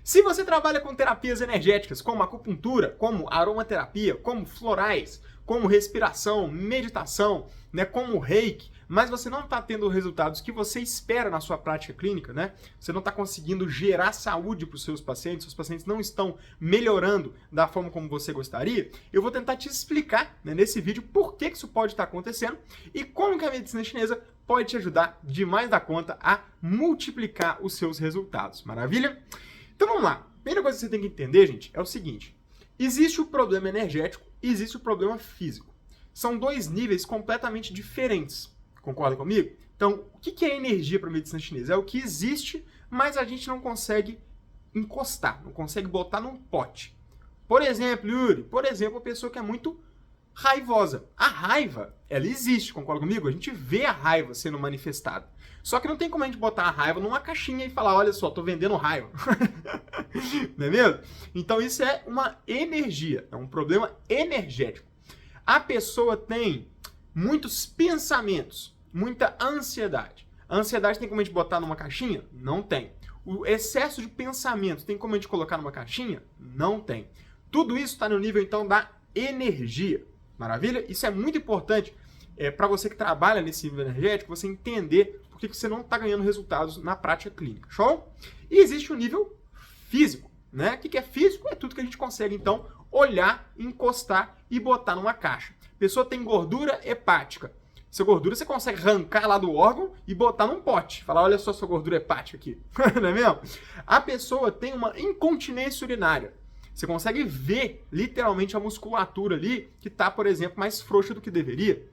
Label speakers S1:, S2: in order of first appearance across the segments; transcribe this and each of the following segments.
S1: Se você trabalha com terapias energéticas, como acupuntura, como aromaterapia, como florais, como respiração, meditação, né, como reiki, mas você não está tendo os resultados que você espera na sua prática clínica, né? Você não está conseguindo gerar saúde para os seus pacientes não estão melhorando da forma como você gostaria, eu vou tentar te explicar, né, nesse vídeo por que isso pode estar acontecendo e como que a medicina chinesa pode te ajudar demais da conta a multiplicar os seus resultados. Maravilha? Então vamos lá. A primeira coisa que você tem que entender, gente, é o seguinte. Existe o problema energético e existe o problema físico. São dois níveis completamente diferentes. Concorda comigo? Então, o que é energia para a medicina chinesa? É o que existe, mas a gente não consegue encostar, não consegue botar num pote. Por exemplo, Yuri, a pessoa que é muito raivosa. A raiva, ela existe, concorda comigo? A gente vê a raiva sendo manifestada. Só que não tem como a gente botar a raiva numa caixinha e falar, olha só, tô vendendo raiva. Não é mesmo? Então isso é uma energia, é um problema energético. A pessoa tem muitos pensamentos, muita ansiedade. A ansiedade tem como a gente botar numa caixinha? Não tem. O excesso de pensamento tem como a gente colocar numa caixinha? Não tem. Tudo isso está no nível, então, da energia. Maravilha? Isso é muito importante para você que trabalha nesse nível energético, você entender por que você não está ganhando resultados na prática clínica. Show? E existe o nível físico. Né? O que é físico? É tudo que a gente consegue, então, olhar, encostar e botar numa caixa. A pessoa tem gordura hepática. Essa gordura você consegue arrancar lá do órgão e botar num pote. Falar, olha só sua gordura hepática aqui. Não é mesmo? A pessoa tem uma incontinência urinária. Você consegue ver, literalmente, a musculatura ali que está, por exemplo, mais frouxa do que deveria.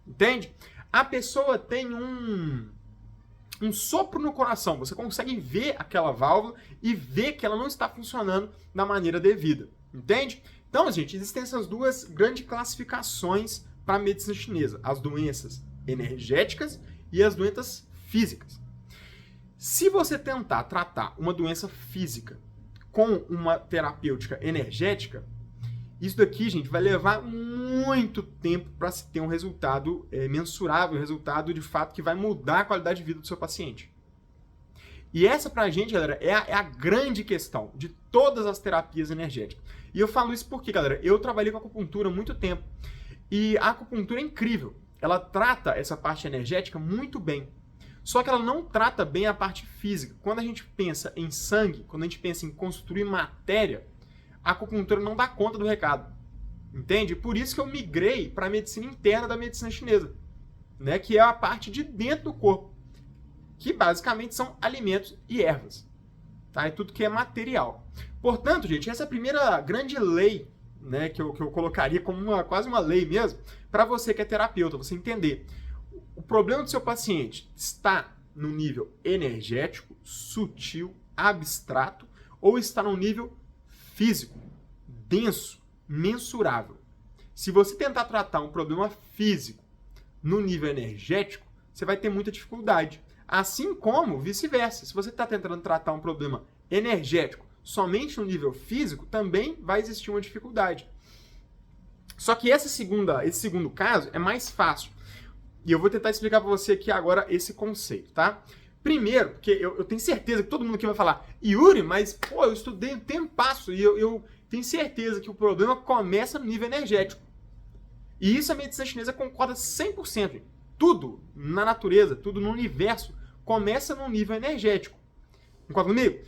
S1: Entende? A pessoa tem um sopro no coração. Você consegue ver aquela válvula e ver que ela não está funcionando da maneira devida. Entende? Então, gente, existem essas duas grandes classificações para a medicina chinesa. As doenças energéticas e as doenças físicas. Se você tentar tratar uma doença física com uma terapêutica energética, isso daqui, gente, vai levar muito tempo para se ter um resultado mensurável, um resultado de fato que vai mudar a qualidade de vida do seu paciente. E essa pra gente, galera, é a grande questão de todas as terapias energéticas. E eu falo isso porque, galera, eu trabalhei com acupuntura há muito tempo. E a acupuntura é incrível. Ela trata essa parte energética muito bem. Só que ela não trata bem a parte física. Quando a gente pensa em sangue, quando a gente pensa em construir matéria, a acupuntura não dá conta do recado. Entende? Por isso que eu migrei para a medicina interna da medicina chinesa, né? Que é a parte de dentro do corpo, que basicamente são alimentos e ervas. Tá? É tudo que é material. Portanto, gente, essa é a primeira grande lei, né, que eu colocaria como quase uma lei mesmo, para você que é terapeuta, você entender. O problema do seu paciente está no nível energético, sutil, abstrato, ou está no nível físico, denso, mensurável. Se você tentar tratar um problema físico no nível energético, você vai ter muita dificuldade. Assim como vice-versa. Se você está tentando tratar um problema energético somente no nível físico, também vai existir uma dificuldade. Só que esse segundo caso é mais fácil. E eu vou tentar explicar para você aqui agora esse conceito, tá? Primeiro, porque eu tenho certeza que todo mundo aqui vai falar, Yuri, mas pô, eu estudei um tempasso e eu tenho certeza que o problema começa no nível energético. E isso a medicina chinesa concorda 100%. Gente. Tudo na natureza, tudo no universo começa no nível energético. Concorda comigo?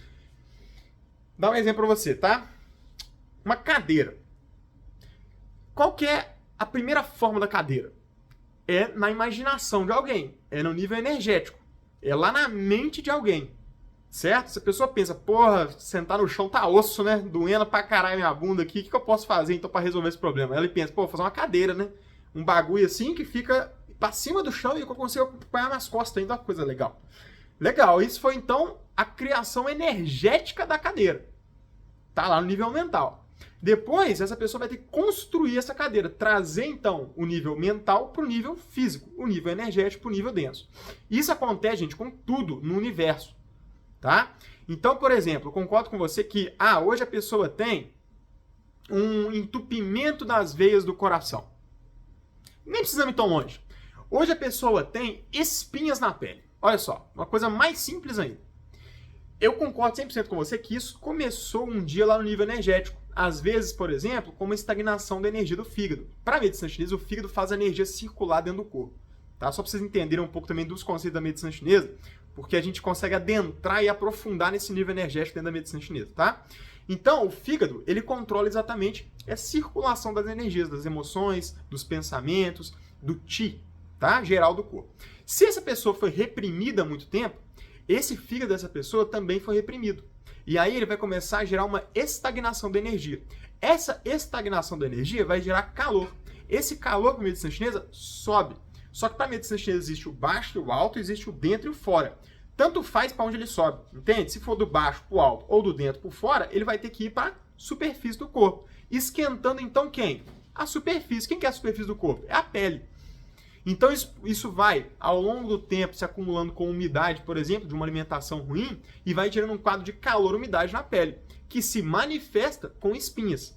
S1: Dá um exemplo para você, tá? Uma cadeira. Qual que é a primeira forma da cadeira? É na imaginação de alguém, é no nível energético, é lá na mente de alguém, certo? Se a pessoa pensa, porra, sentar no chão tá osso, né? Doendo pra caralho minha bunda aqui, o que eu posso fazer então pra resolver esse problema? Ela pensa, pô, vou fazer uma cadeira, né? Um bagulho assim que fica pra cima do chão e eu consigo acompanhar nas costas ainda, uma coisa legal. Legal, isso foi então a criação energética da cadeira. Tá lá no nível mental. Depois, essa pessoa vai ter que construir essa cadeira, trazer então o nível mental para o nível físico, o nível energético para o nível denso. Isso acontece, gente, com tudo no universo, tá? Então, por exemplo, eu concordo com você que hoje a pessoa tem um entupimento das veias do coração. Nem precisamos ir tão longe. Hoje a pessoa tem espinhas na pele. Olha só, uma coisa mais simples ainda. eu concordo 100% com você que isso começou um dia lá no nível energético. Às vezes, por exemplo, com uma estagnação da energia do fígado. Para a medicina chinesa, o fígado faz a energia circular dentro do corpo. Tá? Só para vocês entenderem um pouco também dos conceitos da medicina chinesa, porque a gente consegue adentrar e aprofundar nesse nível energético dentro da medicina chinesa, tá? Então, o fígado, ele controla exatamente a circulação das energias, das emoções, dos pensamentos, do qi, tá? Geral do corpo. Se essa pessoa foi reprimida há muito tempo, esse fígado dessa pessoa também foi reprimido. E aí ele vai começar a gerar uma estagnação da energia. Essa estagnação da energia vai gerar calor. Esse calor para a medicina chinesa sobe. Só que para a medicina chinesa existe o baixo e o alto, existe o dentro e o fora. Tanto faz para onde ele sobe, entende? Se for do baixo para o alto ou do dentro para o fora, ele vai ter que ir para a superfície do corpo. Esquentando então quem? A superfície. Quem que é a superfície do corpo? É a pele. Então isso vai, ao longo do tempo, se acumulando com umidade, por exemplo, de uma alimentação ruim, e vai gerando um quadro de calor-umidade na pele, que se manifesta com espinhas.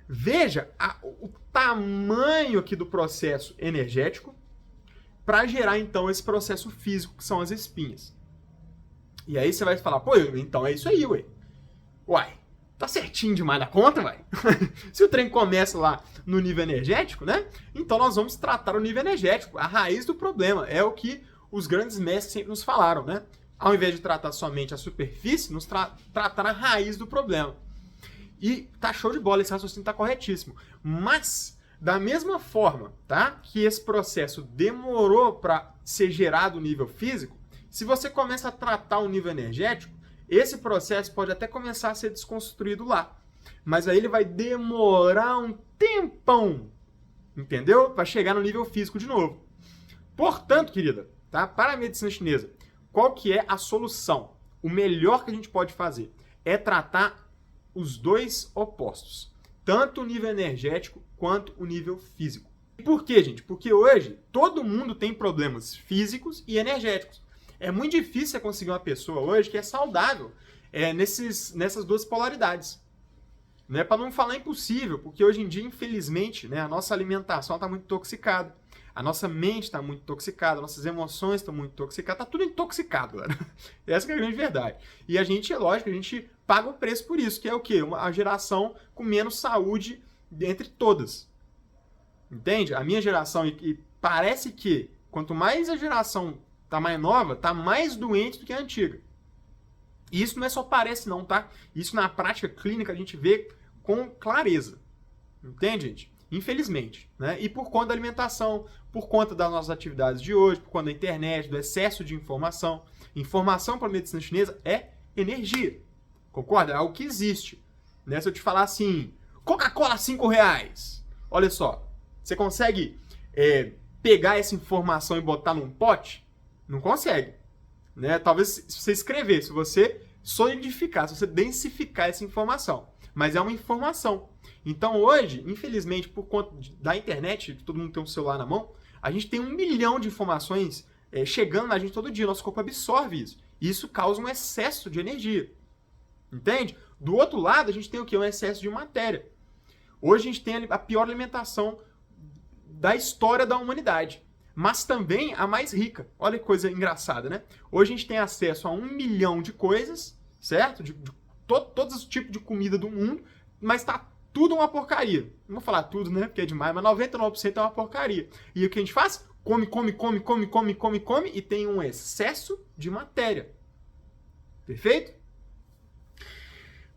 S1: Veja o tamanho aqui do processo energético para gerar, então, esse processo físico, que são as espinhas. E aí você vai falar, pô, então é isso aí, ué. Uai, tá certinho demais da conta, vai. Se o trem começa lá no nível energético, né? Então nós vamos tratar o nível energético, a raiz do problema. É o que os grandes mestres sempre nos falaram, né? Ao invés de tratar somente a superfície, nos tratar a raiz do problema. E tá show de bola, esse raciocínio tá corretíssimo. Mas, da mesma forma, tá? Que esse processo demorou para ser gerado o nível físico, se você começa a tratar o nível energético, esse processo pode até começar a ser desconstruído lá. Mas aí ele vai demorar um tempão, entendeu? Para chegar no nível físico de novo. Portanto, querida, tá? Para a medicina chinesa, qual que é a solução? O melhor que a gente pode fazer é tratar os dois opostos. Tanto o nível energético quanto o nível físico. E por quê, gente? Porque hoje todo mundo tem problemas físicos e energéticos. É muito difícil você conseguir uma pessoa hoje que é saudável nessas duas polaridades. Né? Para não falar impossível, porque hoje em dia, infelizmente, né, a nossa alimentação está muito intoxicada. A nossa mente está muito intoxicada, nossas emoções estão muito intoxicadas, está tudo intoxicado, galera. Essa é a grande verdade. E a gente, é lógico, a gente paga o preço por isso, que é o quê? A geração com menos saúde entre todas. Entende? A minha geração, e parece que quanto mais a geração tá mais nova, tá mais doente do que a antiga. E isso não é só parece não, tá? Isso na prática clínica a gente vê com clareza. Entende, gente? Infelizmente, né? E por conta da alimentação, por conta das nossas atividades de hoje, por conta da internet, do excesso de informação. Informação para a medicina chinesa é energia. Concorda? É algo que existe. Né? Se eu te falar assim, Coca-Cola R$5. Olha só, você consegue pegar essa informação e botar num pote? Não consegue. Né? Talvez se você escrever, se você solidificar, se você densificar essa informação. Mas é uma informação. Então hoje, infelizmente, por conta da internet, de todo mundo tem um celular na mão, a gente tem 1 milhão de informações chegando na gente todo dia. Nosso corpo absorve isso. E isso causa um excesso de energia. Entende? Do outro lado, a gente tem o quê? Um excesso de matéria. Hoje a gente tem a pior alimentação da história da humanidade. Mas também a mais rica. Olha que coisa engraçada, né? Hoje a gente tem acesso a 1 milhão de coisas, certo? De todos os tipos de comida do mundo, mas tá tudo uma porcaria. Não vou falar tudo, né? Porque é demais, mas 99% é uma porcaria. E o que a gente faz? Come e tem um excesso de matéria. Perfeito?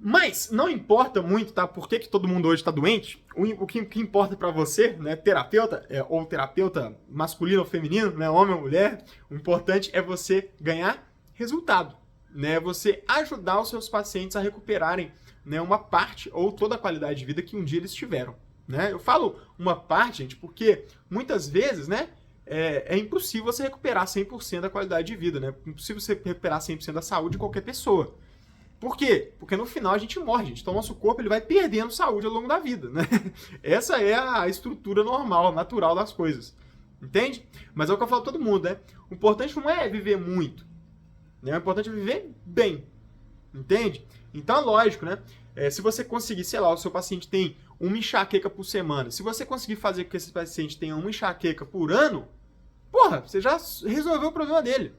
S1: Mas não importa muito, tá? Por que todo mundo hoje está doente? O que importa para você, né, terapeuta, ou terapeuta masculino ou feminino, né, homem ou mulher, o importante é você ganhar resultado, né? Você ajudar os seus pacientes a recuperarem, né, uma parte ou toda a qualidade de vida que um dia eles tiveram, né? Eu falo uma parte, gente, porque muitas vezes, né, é impossível você recuperar 100% da qualidade de vida, né? É impossível você recuperar 100% da saúde de qualquer pessoa. Por quê? Porque no final a gente morre, gente. Então o nosso corpo ele vai perdendo saúde ao longo da vida, né? Essa é a estrutura normal, natural das coisas. Entende? Mas é o que eu falo pra todo mundo, né? O importante não é viver muito, né? O importante é viver bem. Entende? Então é lógico, né? Se você conseguir, sei lá, o seu paciente tem uma enxaqueca por semana. Se você conseguir fazer com que esse paciente tenha uma enxaqueca por ano, porra, você já resolveu o problema dele.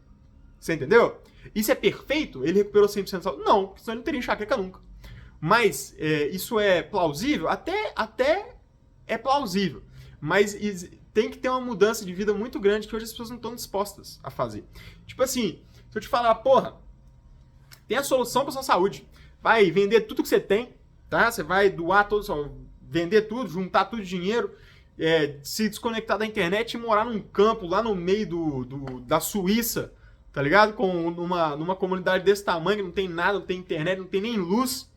S1: Você entendeu? Isso é perfeito? Ele recuperou 100% da saúde? Não, porque senão ele não teria enxaqueca nunca. Mas isso é plausível? Até é plausível. Mas tem que ter uma mudança de vida muito grande que hoje as pessoas não estão dispostas a fazer. Tipo assim, se eu te falar, porra, tem a solução para sua saúde. Vai vender tudo que você tem, tá? Você vai doar todo, vender tudo, juntar tudo de dinheiro, se desconectar da internet e morar num campo lá no meio da Suíça, tá ligado? Com numa comunidade desse tamanho, que não tem nada, não tem internet, não tem nem luz.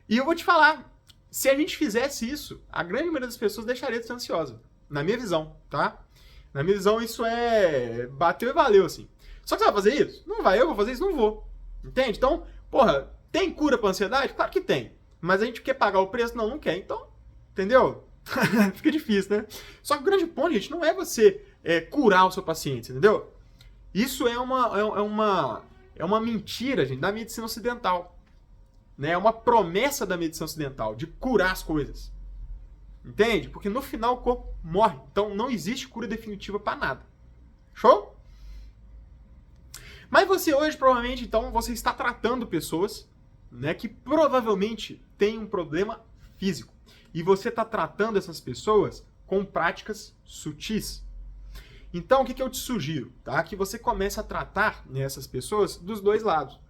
S1: E eu vou te falar, se a gente fizesse isso, a grande maioria das pessoas deixaria de ser ansiosa. Na minha visão, tá? Na minha visão, isso bateu e valeu, assim. Só que você vai fazer isso? Não vai. Eu vou fazer isso? Não vou. Entende? Então, porra, tem cura pra ansiedade? Claro que tem. Mas a gente quer pagar o preço? Não quer. Então, entendeu? Fica difícil, né? Só que o grande ponto, gente, não é você curar o seu paciente, entendeu? Isso é uma mentira, gente, da medicina ocidental. Né? É uma promessa da medicina ocidental de curar as coisas. Entende? Porque no final o corpo morre. Então não existe cura definitiva para nada. Show? Mas você hoje, provavelmente, então, você está tratando pessoas, né, que provavelmente têm um problema físico. E você está tratando essas pessoas com práticas sutis. Então, o que eu te sugiro? Tá? Que você comece a tratar, né, essas pessoas dos dois lados.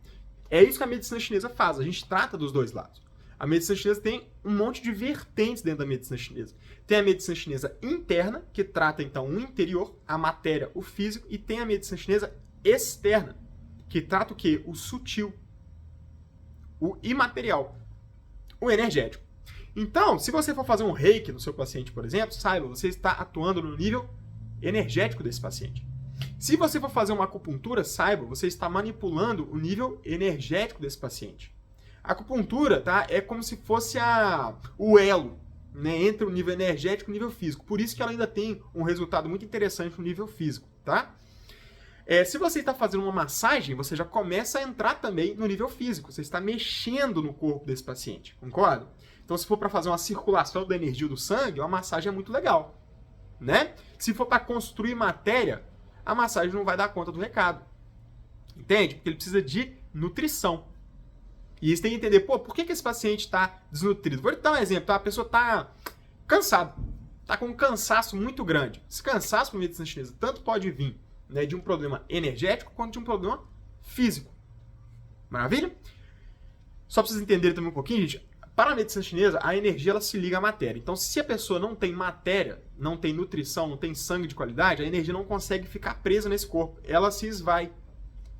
S1: É isso que a medicina chinesa faz. A gente trata dos dois lados. A medicina chinesa tem um monte de vertentes dentro da medicina chinesa. Tem a medicina chinesa interna, que trata, então, o interior, a matéria, o físico, e tem a medicina chinesa externa, que trata o quê? O sutil, o imaterial, o energético. Então, se você for fazer um reiki no seu paciente, por exemplo, saiba, você está atuando no nível energético desse paciente. Se você for fazer uma acupuntura, saiba, você está manipulando o nível energético desse paciente. A acupuntura, tá, é como se fosse o elo, né, entre o nível energético e o nível físico. Por isso que ela ainda tem um resultado muito interessante no nível físico, tá? Se você está fazendo uma massagem, você já começa a entrar também no nível físico. Você está mexendo no corpo desse paciente, concorda? Então, se for para fazer uma circulação da energia do sangue, uma massagem é muito legal, né? Se for para construir matéria, a massagem não vai dar conta do recado. Entende? Porque ele precisa de nutrição. E você tem que entender, por que esse paciente está desnutrido? Vou te dar um exemplo, tá? A pessoa está cansada, está com um cansaço muito grande. Esse cansaço para a medicina chinesa tanto pode vir, né, de um problema energético quanto de um problema físico. Maravilha? Só para vocês entenderem também um pouquinho, gente, para a medicina chinesa, a energia ela se liga à matéria. Então, se a pessoa não tem matéria, não tem nutrição, não tem sangue de qualidade, a energia não consegue ficar presa nesse corpo. Ela se esvai.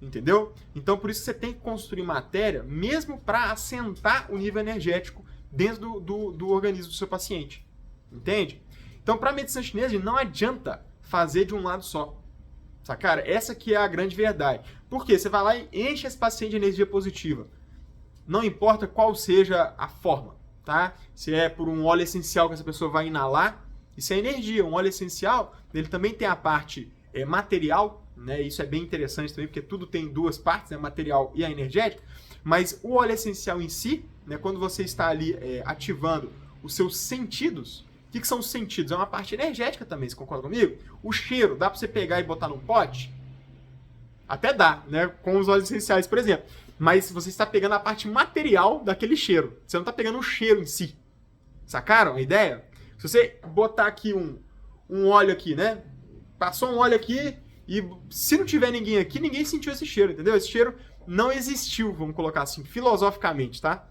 S1: Entendeu? Então, por isso você tem que construir matéria, mesmo para assentar o nível energético dentro do organismo do seu paciente. Entende? Então, para a medicina chinesa, não adianta fazer de um lado só. Sacara? Essa aqui é a grande verdade. Por quê? Você vai lá e enche esse paciente de energia positiva. Não importa qual seja a forma, tá? Se é por um óleo essencial que essa pessoa vai inalar, isso é energia. Um óleo essencial, ele também tem a parte material, né? Isso é bem interessante também, porque tudo tem duas partes, né? Material e a energética. Mas o óleo essencial em si, né? Quando você está ali ativando os seus sentidos, o que são os sentidos? É uma parte energética também, você concorda comigo? O cheiro, dá para você pegar e botar num pote? Até dá, né? Com os óleos essenciais, por exemplo. Mas você está pegando a parte material daquele cheiro. Você não está pegando o cheiro em si. Sacaram a ideia? Se você botar aqui um óleo aqui, né? Passou um óleo aqui e se não tiver ninguém aqui, ninguém sentiu esse cheiro, entendeu? Esse cheiro não existiu, vamos colocar assim, filosoficamente, tá?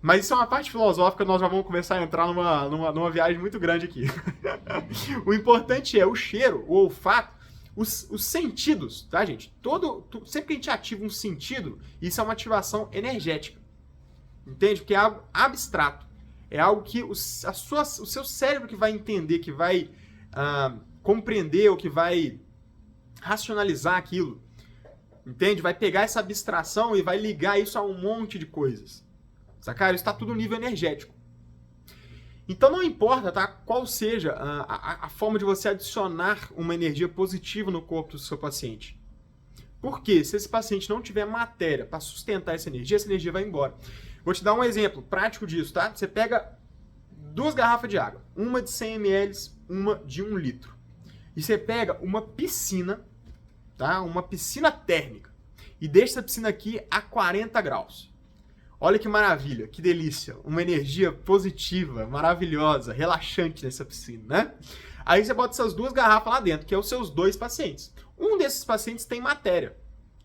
S1: Mas isso é uma parte filosófica, nós já vamos começar a entrar numa viagem muito grande aqui. O importante é o cheiro, o olfato, os sentidos, tá, gente? Sempre que a gente ativa um sentido, isso é uma ativação energética. Entende? Porque é algo abstrato. É algo que o seu cérebro que vai entender, que vai compreender, ou que vai racionalizar aquilo. Entende? Vai pegar essa abstração e vai ligar isso a um monte de coisas. Sacaram? Isso está tudo no nível energético. Então não importa, tá, qual seja a forma de você adicionar uma energia positiva no corpo do seu paciente. Porque se esse paciente não tiver matéria para sustentar essa energia vai embora. Vou te dar um exemplo prático disso, tá? Você pega 2 garrafas de água, uma de 100 ml, uma de 1 litro. E você pega uma piscina, tá? Uma piscina térmica. e deixa essa piscina aqui a 40 graus. Olha que maravilha, que delícia, uma energia positiva, maravilhosa, relaxante nessa piscina, né? Aí você bota essas 2 garrafas lá dentro, que é os seus 2 pacientes. Um desses pacientes tem matéria,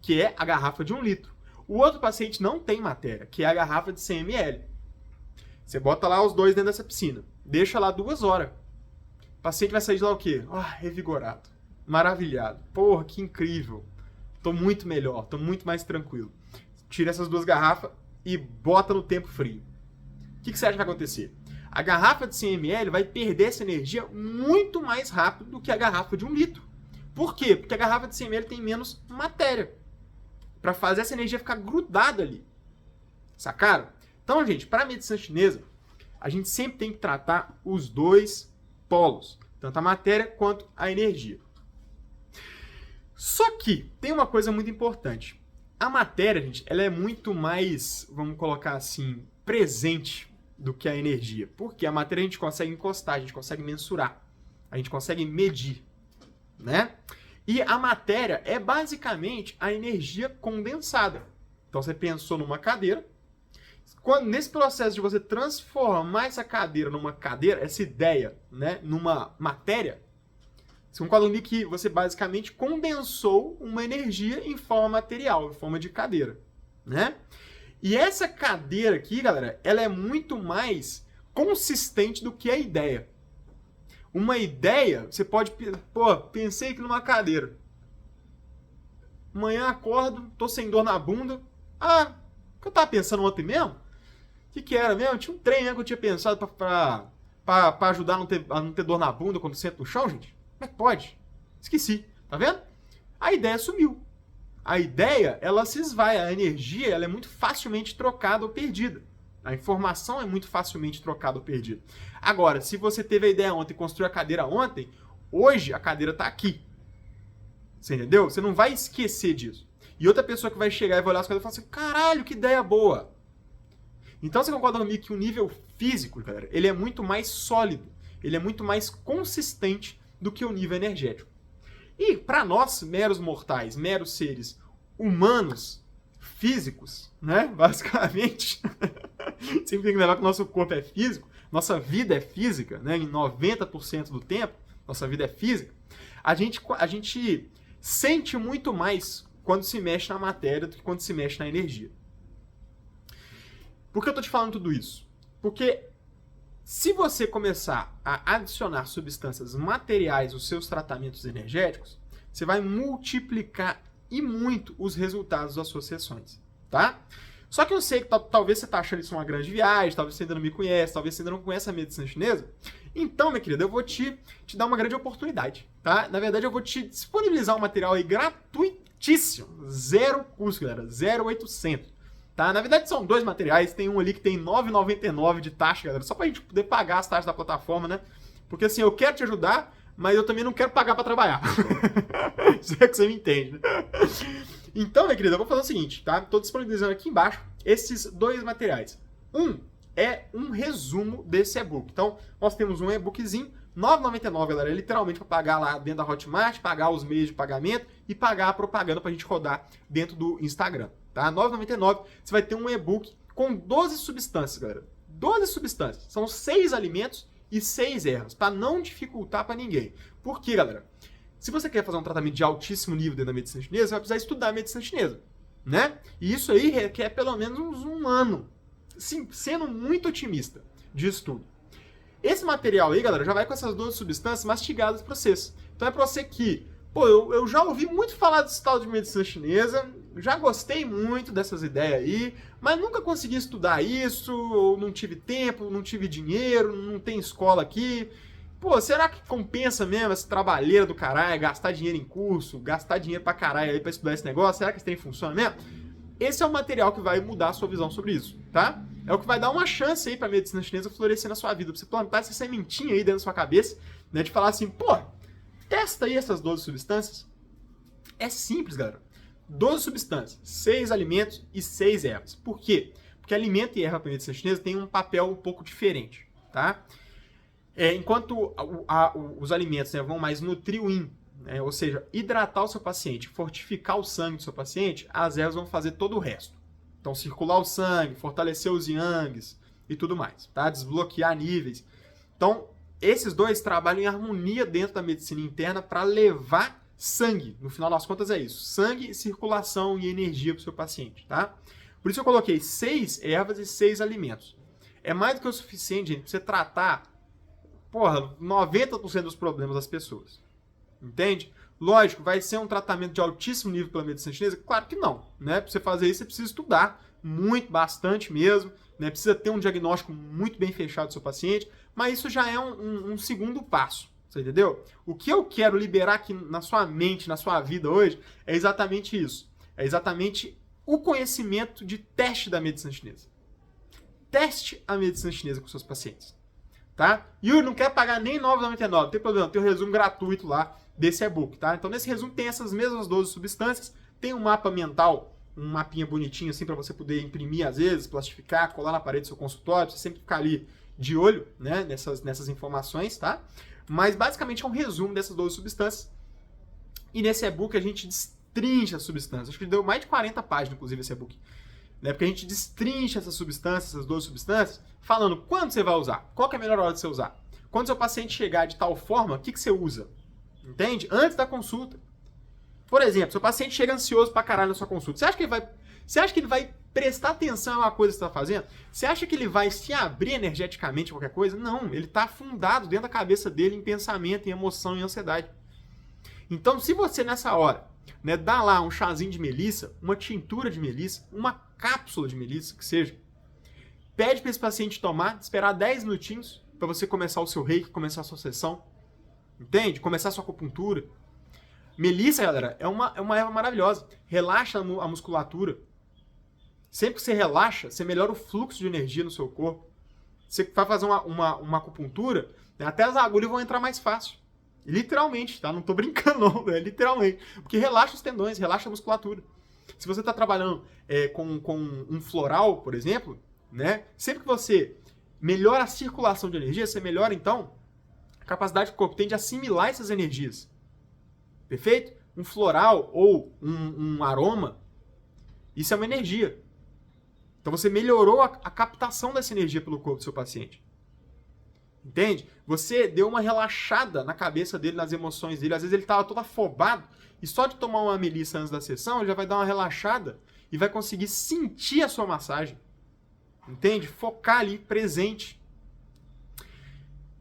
S1: que é a garrafa de 1 litro. O outro paciente não tem matéria, que é a garrafa de 100 ml. Você bota lá os 2 dentro dessa piscina, deixa lá 2 horas. O paciente vai sair de lá o quê? Revigorado, maravilhado. Porra, que incrível. Tô muito melhor, tô muito mais tranquilo. Tira essas 2 garrafas e bota no tempo frio. O que você acha que vai acontecer? A garrafa de 100 ml vai perder essa energia muito mais rápido do que a garrafa de 1 litro. Por quê? Porque a garrafa de 100 ml tem menos matéria para fazer essa energia ficar grudada ali. Sacaram? Então, gente, para a medicina chinesa, a gente sempre tem que tratar os 2 polos, tanto a matéria quanto a energia. Só que tem uma coisa muito importante. A matéria, gente, ela é muito mais, vamos colocar assim, presente do que a energia. Porque a matéria a gente consegue encostar, a gente consegue mensurar, a gente consegue medir, né? E a matéria é basicamente a energia condensada. Então você pensou numa cadeira. Nesse processo de você transformar essa cadeira numa cadeira, essa ideia, né, numa matéria, você concorda comigo que você basicamente condensou uma energia em forma material, em forma de cadeira, né? E essa cadeira aqui, galera, ela é muito mais consistente do que a ideia. Uma ideia, você pode... pensei aqui numa cadeira. Amanhã acordo, tô sem dor na bunda. O que eu tava pensando ontem mesmo? O que era mesmo? Tinha um trem mesmo que eu tinha pensado pra ajudar a não ter dor na bunda quando sento no chão, gente. Como é que pode? Esqueci. Tá vendo? A ideia sumiu. A ideia, ela se esvai. A energia, ela é muito facilmente trocada ou perdida. A informação é muito facilmente trocada ou perdida. Agora, se você teve a ideia ontem e construiu a cadeira ontem, hoje a cadeira está aqui. Você entendeu? Você não vai esquecer disso. E outra pessoa que vai chegar e vai olhar as coisas e falar assim, caralho, que ideia boa. Então você concorda comigo que o nível físico, galera, ele é muito mais sólido, ele é muito mais consistente do que o nível energético. E para nós, meros mortais, meros seres humanos, físicos, né, basicamente, sempre tem que lembrar que o nosso corpo é físico, nossa vida é física, né, em 90% do tempo, nossa vida é física, a gente sente muito mais quando se mexe na matéria do que quando se mexe na energia. Por que eu estou te falando tudo isso? Porque se você começar a adicionar substâncias materiais aos seus tratamentos energéticos, você vai multiplicar e muito os resultados das suas sessões, tá? Só que eu sei que talvez você está achando isso uma grande viagem, talvez você ainda não me conhece, talvez você ainda não conhece a medicina chinesa. Então, minha querida, eu vou te dar uma grande oportunidade, tá? Na verdade, eu vou te disponibilizar um material aí gratuitíssimo, zero custo, galera, 0,800. Tá? Na verdade, são 2 materiais. Tem um ali que tem R$ 9,99 de taxa, galera. Só pra gente poder pagar as taxas da plataforma, né? Porque assim, eu quero te ajudar, mas eu também não quero pagar pra trabalhar. Se é que você me entende, né? Então, minha querida, eu vou fazer o seguinte, tá? Tô disponibilizando aqui embaixo esses 2 materiais. Um é um resumo desse e-book. Então, nós temos um e-bookzinho, R$ 9,99, galera. É literalmente para pagar lá dentro da Hotmart, pagar os meios de pagamento e pagar a propaganda pra gente rodar dentro do Instagram. Tá? R$ 9,99, você vai ter um e-book com 12 substâncias, galera. 12 substâncias. São 6 alimentos e 6 ervas, para não dificultar para ninguém. Por quê, galera? Se você quer fazer um tratamento de altíssimo nível dentro da medicina chinesa, você vai precisar estudar a medicina chinesa, né? E isso aí requer pelo menos um ano, sim, sendo muito otimista, de estudo. Esse material aí, galera, já vai com essas 12 substâncias mastigadas para vocês. Então é para você que, eu já ouvi muito falar desse tal de medicina chinesa, já gostei muito dessas ideias aí, mas nunca consegui estudar isso, ou não tive tempo, não tive dinheiro, não tem escola aqui. Será que compensa mesmo essa trabalheira do caralho, gastar dinheiro em curso, gastar dinheiro pra caralho aí pra estudar esse negócio? Será que esse trem funciona mesmo? Esse é o material que vai mudar a sua visão sobre isso, tá? É o que vai dar uma chance aí pra medicina chinesa florescer na sua vida, pra você plantar essa sementinha aí dentro da sua cabeça, né, de falar assim, testa aí essas 12 substâncias. É simples, galera. 12 substâncias, 6 alimentos e 6 ervas. Por quê? Porque alimento e erva para a medicina chinesa tem um papel um pouco diferente, tá? Enquanto os alimentos, né, vão mais nutrir o yin né? Ou seja, hidratar o seu paciente, fortificar o sangue do seu paciente, as ervas vão fazer todo o resto. Então, circular o sangue, fortalecer os yangs e tudo mais, tá? Desbloquear níveis. Então, esses dois trabalham em harmonia dentro da medicina interna para levar sangue. No final das contas é isso. Sangue, circulação e energia para o seu paciente, tá? Por isso eu coloquei 6 ervas e 6 alimentos. É mais do que o suficiente, gente, para você tratar, 90% dos problemas das pessoas. Entende? Lógico, vai ser um tratamento de altíssimo nível pela medicina chinesa? Claro que não, né? Para você fazer isso, você precisa estudar muito, bastante mesmo, né? Precisa ter um diagnóstico muito bem fechado do seu paciente, mas isso já é um segundo passo, você entendeu? O que eu quero liberar aqui na sua mente, na sua vida hoje, é exatamente isso. É exatamente o conhecimento de teste da medicina chinesa. Teste a medicina chinesa com seus pacientes, tá? Yuri, não quer pagar nem R$ 9,99, não tem problema, tem um resumo gratuito lá desse e-book, tá? Então, nesse resumo tem essas mesmas 12 substâncias, tem um mapa mental, um mapinha bonitinho assim para você poder imprimir às vezes, plastificar, colar na parede do seu consultório, você sempre ficar ali de olho, né, nessas informações, tá? Mas basicamente é um resumo dessas 12 substâncias. E nesse e-book a gente destrincha as substâncias. Acho que deu mais de 40 páginas, inclusive, esse e-book. Né? Porque a gente destrincha essas substâncias, essas 12 substâncias, falando quando você vai usar, qual que é a melhor hora de você usar. Quando seu paciente chegar de tal forma, o que você usa? Entende? Antes da consulta. Por exemplo, seu paciente chega ansioso pra caralho na sua consulta. Você acha que ele vai prestar atenção em uma coisa que você está fazendo? Você acha que ele vai se abrir energeticamente a qualquer coisa? Não, ele está afundado dentro da cabeça dele em pensamento, em emoção, em ansiedade. Então, se você nessa hora, né, dá lá um chazinho de melissa, uma tintura de melissa, uma cápsula de melissa, que seja, pede para esse paciente tomar, esperar 10 minutinhos para você começar o seu reiki, começar a sua sessão, entende? Começar a sua acupuntura. Melissa, galera, é uma erva maravilhosa. Relaxa a musculatura. Sempre que você relaxa, você melhora o fluxo de energia no seu corpo. Você vai fazer uma acupuntura, né, até as agulhas vão entrar mais fácil. Literalmente, tá? Não tô brincando não, né? Literalmente. Porque relaxa os tendões, relaxa a musculatura. Se você está trabalhando com um floral, por exemplo, né, sempre que você melhora a circulação de energia, você melhora, então, a capacidade que o corpo tem de assimilar essas energias. Perfeito? Um floral ou um aroma, isso é uma energia. Então você melhorou a captação dessa energia pelo corpo do seu paciente. Entende? Você deu uma relaxada na cabeça dele, nas emoções dele. Às vezes ele estava todo afobado e só de tomar uma melissa antes da sessão, ele já vai dar uma relaxada e vai conseguir sentir a sua massagem. Entende? Focar ali, presente.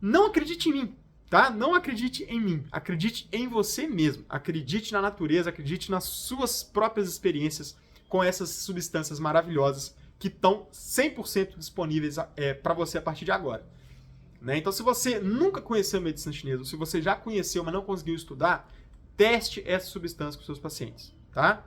S1: Não acredite em mim. Tá? Não acredite em mim, acredite em você mesmo, acredite na natureza, acredite nas suas próprias experiências com essas substâncias maravilhosas que estão 100% disponíveis para você a partir de agora. Né? Então, se você nunca conheceu a medicina chinesa, ou se você já conheceu, mas não conseguiu estudar, teste essa substância com seus pacientes. Tá?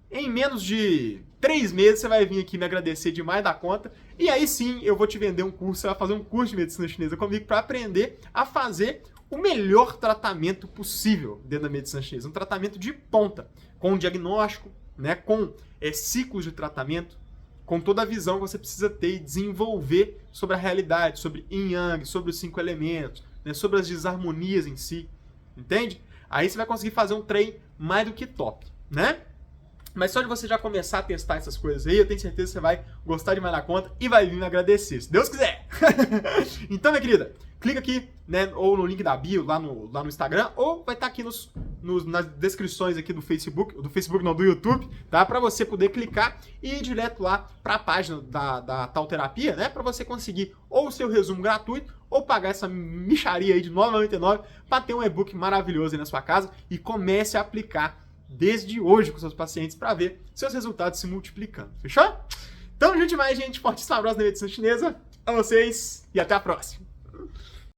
S1: Em menos de 3 meses, você vai vir aqui me agradecer demais da conta. E aí sim, eu vou te vender um curso. Você vai fazer um curso de medicina chinesa comigo para aprender a fazer o melhor tratamento possível dentro da medicina chinesa. Um tratamento de ponta, com um diagnóstico, né, com ciclos de tratamento, com toda a visão que você precisa ter e desenvolver sobre a realidade, sobre yin yang, sobre os 5 elementos, né, sobre as desarmonias em si. Entende? Aí você vai conseguir fazer um trem mais do que top, né? Mas só de você já começar a testar essas coisas aí, eu tenho certeza que você vai gostar demais da conta e vai vir me agradecer, se Deus quiser. Então, minha querida, clica aqui, né, ou no link da bio, lá no Instagram, ou vai estar aqui nas descrições aqui do Facebook não, do YouTube, tá? Pra você poder clicar e ir direto lá pra página da Tal Terapia, né? Pra você conseguir ou o seu resumo gratuito, ou pagar essa mixaria aí de R$ 9,99 pra ter um e-book maravilhoso aí na sua casa e comece a aplicar desde hoje com seus pacientes para ver seus resultados se multiplicando. Fechou? Então, junto demais, gente. Forte abraço da medicina chinesa. A vocês e até a próxima.